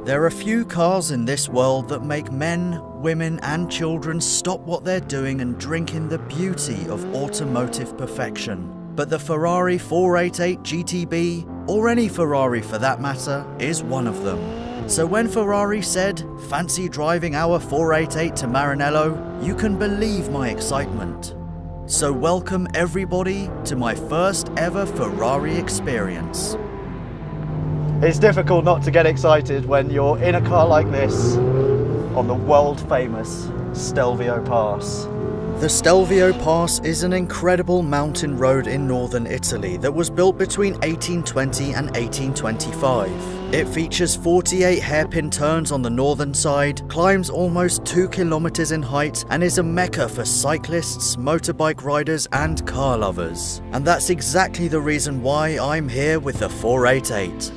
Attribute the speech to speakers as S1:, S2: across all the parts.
S1: There are few cars in this world that make men, women and children stop what they're doing and drink in the beauty of automotive perfection. But the Ferrari 488 GTB, or any Ferrari for that matter, is one of them. So when Ferrari said, "Fancy driving our 488 to Maranello?" you can believe my excitement. So welcome everybody to my first ever Ferrari experience.
S2: It's difficult not to get excited when you're in a car like this on the world famous Stelvio Pass.
S1: The Stelvio Pass is an incredible mountain road in northern Italy that was built between 1820 and 1825. It features 48 hairpin turns on the northern side, climbs almost 2 kilometers in height, and is a mecca for cyclists, motorbike riders and car lovers. And that's exactly the reason why I'm here with the 488.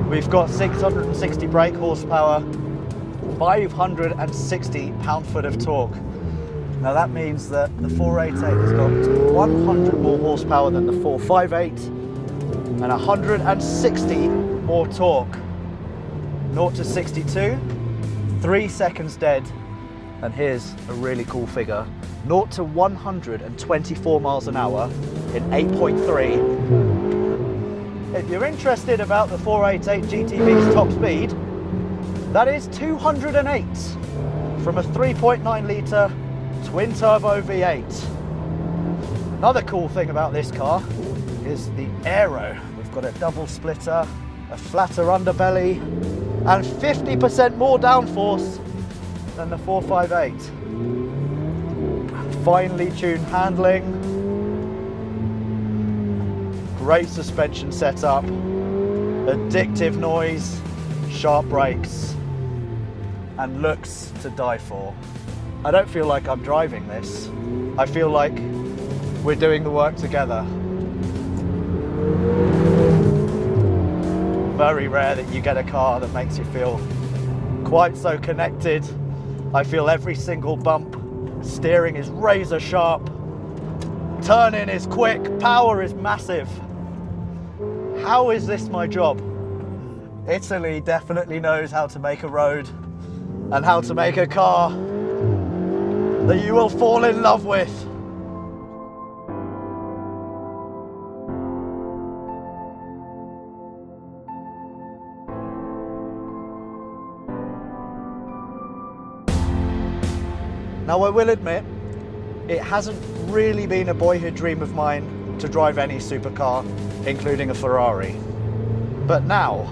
S2: We've got 660 brake horsepower, 560 pound-foot of torque. Now that means that the 488 has got 100 more horsepower than the 458 and 160 more torque. 0 to 62, 3 seconds dead. And here's a really cool figure. 0 to 124 miles an hour in 8.3. If you're interested about the 488 GTB's top speed, that is 208 from a 3.9 litre twin turbo V8. Another cool thing about this car is the aero. We've got a double splitter, a flatter underbelly, and 50% more downforce than the 458. Finely tuned handling, great suspension setup, addictive noise, sharp brakes, and looks to die for. I don't feel like I'm driving this. I feel like we're doing the work together. Very rare that you get a car that makes you feel quite so connected. I feel every single bump. Steering is razor sharp. Turning is quick. Power is massive. How is this my job? Italy definitely knows how to make a road and how to make a car that you will fall in love with. Now I will admit, it hasn't really been a boyhood dream of mine to drive any supercar, including a Ferrari. But now,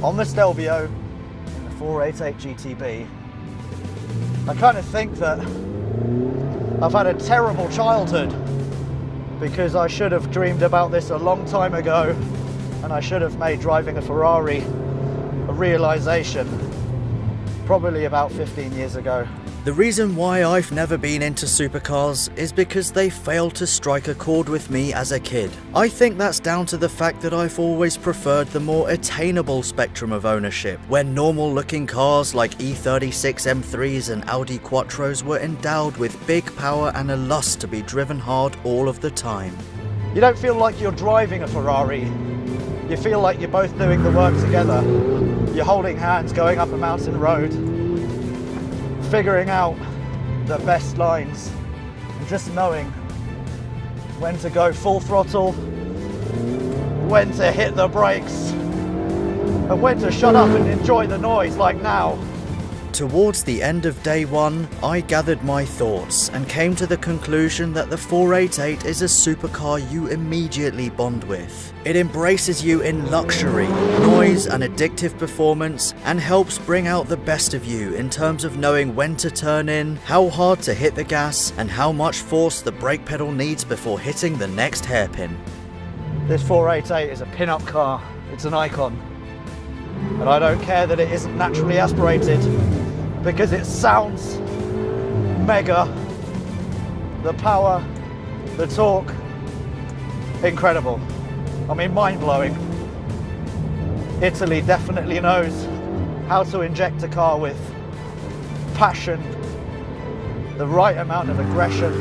S2: on the Stelvio, in the 488 GTB, I kind of think that I've had a terrible childhood because I should have dreamed about this a long time ago and I should have made driving a Ferrari a realization probably about 15 years ago.
S1: The reason why I've never been into supercars is because they failed to strike a chord with me as a kid. I think that's down to the fact that I've always preferred the more attainable spectrum of ownership, where normal looking cars like E36 M3s and Audi Quattros were endowed with big power and a lust to be driven hard all of the time.
S2: You don't feel like you're driving a Ferrari. You feel like you're both doing the work together. You're holding hands going up a mountain road, figuring out the best lines and just knowing when to go full throttle, when to hit the brakes, and when to shut up and enjoy the noise like now.
S1: Towards the end of day one, I gathered my thoughts and came to the conclusion that the 488 is a supercar you immediately bond with. It embraces you in luxury, noise and addictive performance and helps bring out the best of you in terms of knowing when to turn in, how hard to hit the gas and how much force the brake pedal needs before hitting the next hairpin.
S2: This 488 is a pin-up car, it's an icon. And I don't care that it isn't naturally aspirated because it sounds mega. The power, the torque, incredible. I mean, mind-blowing. Italy definitely knows how to inject a car with passion, the right amount of aggression,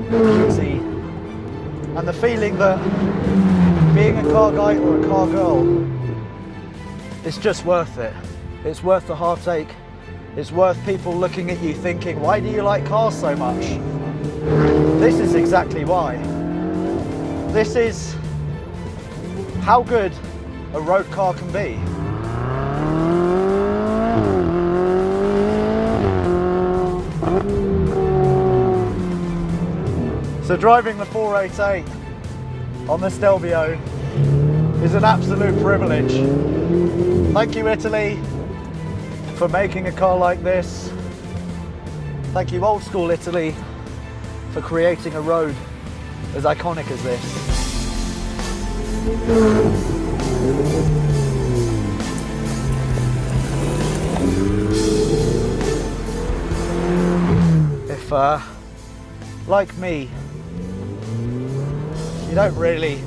S2: beauty, and the feeling that being a car guy or a car girl is just worth it. It's worth the heartache. It's worth people looking at you thinking, why do you like cars so much? This is exactly why. This is how good a road car can be. So driving the 488 on the Stelvio is an absolute privilege. Thank you, Italy, for making a car like this. Thank you, old school Italy, for creating a road as iconic as this. If, like me, you don't really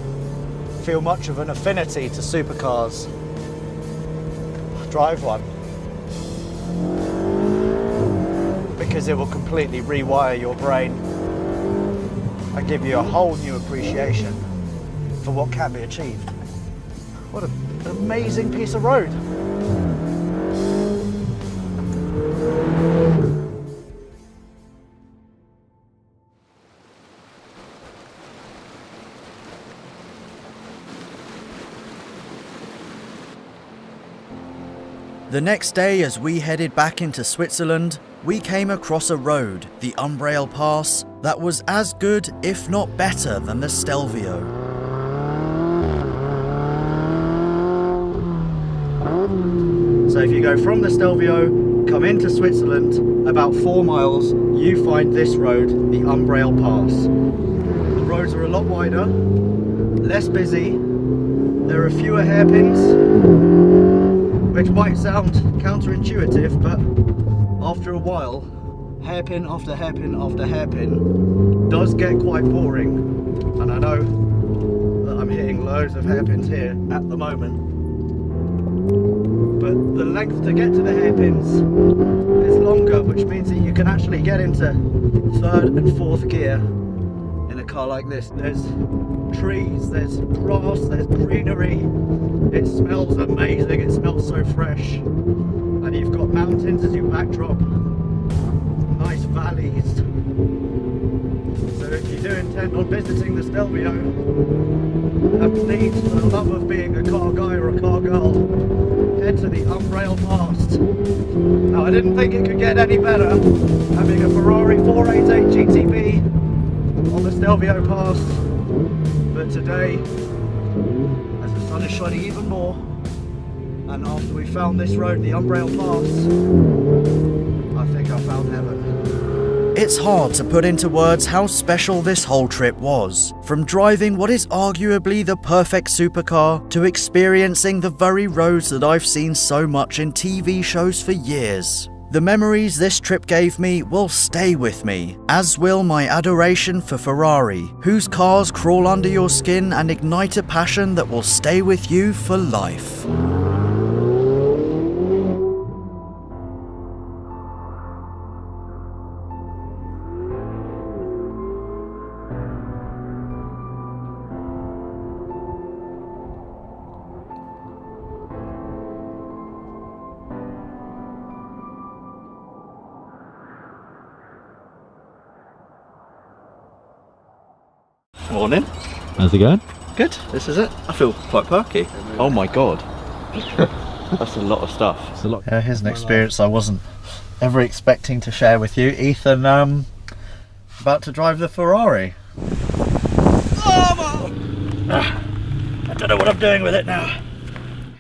S2: feel much of an affinity to supercars, drive one, because it will completely rewire your brain and give you a whole new appreciation for what can be achieved. What an amazing piece of road.
S1: The next day, as we headed back into Switzerland, we came across a road, the Umbrail Pass, that was as good, if not better, than the Stelvio.
S2: So if you go from the Stelvio, come into Switzerland, about 4 miles, you find this road, the Umbrail Pass. The roads are a lot wider, less busy, there are fewer hairpins, which might sound counterintuitive, but after a while, hairpin after hairpin after hairpin does get quite boring. And I know that I'm hitting loads of hairpins here at the moment, but the length to get to the hairpins is longer, which means that you can actually get into 3rd and 4th gear in a car like this. There's trees, there's grass, there's greenery. It smells amazing, it smells so fresh. And you've got mountains as your backdrop, nice valleys. So if you do intend on visiting the Stelvio, and please, for the love of being a car guy or a car girl, head to the Umbrail Pass. Now I didn't think it could get any better, having a Ferrari 488 GTB on the Stelvio Pass, but today, as the sun is shining even more, and after we found this road, the Umbrail Pass, I think I found heaven.
S1: It's hard to put into words how special this whole trip was. From driving what is arguably the perfect supercar, to experiencing the very roads that I've seen so much in TV shows for years. The memories this trip gave me will stay with me, as will my adoration for Ferrari, whose cars crawl under your skin and ignite a passion that will stay with you for life.
S2: Morning.
S3: How's it going?
S2: Good, this is it. I feel quite perky. Oh my god. That's a lot of stuff.
S3: It's a lot.
S2: Yeah, here's an experience I wasn't ever expecting to share with you. Ethan, about to drive the Ferrari. I don't know what I'm doing with it now.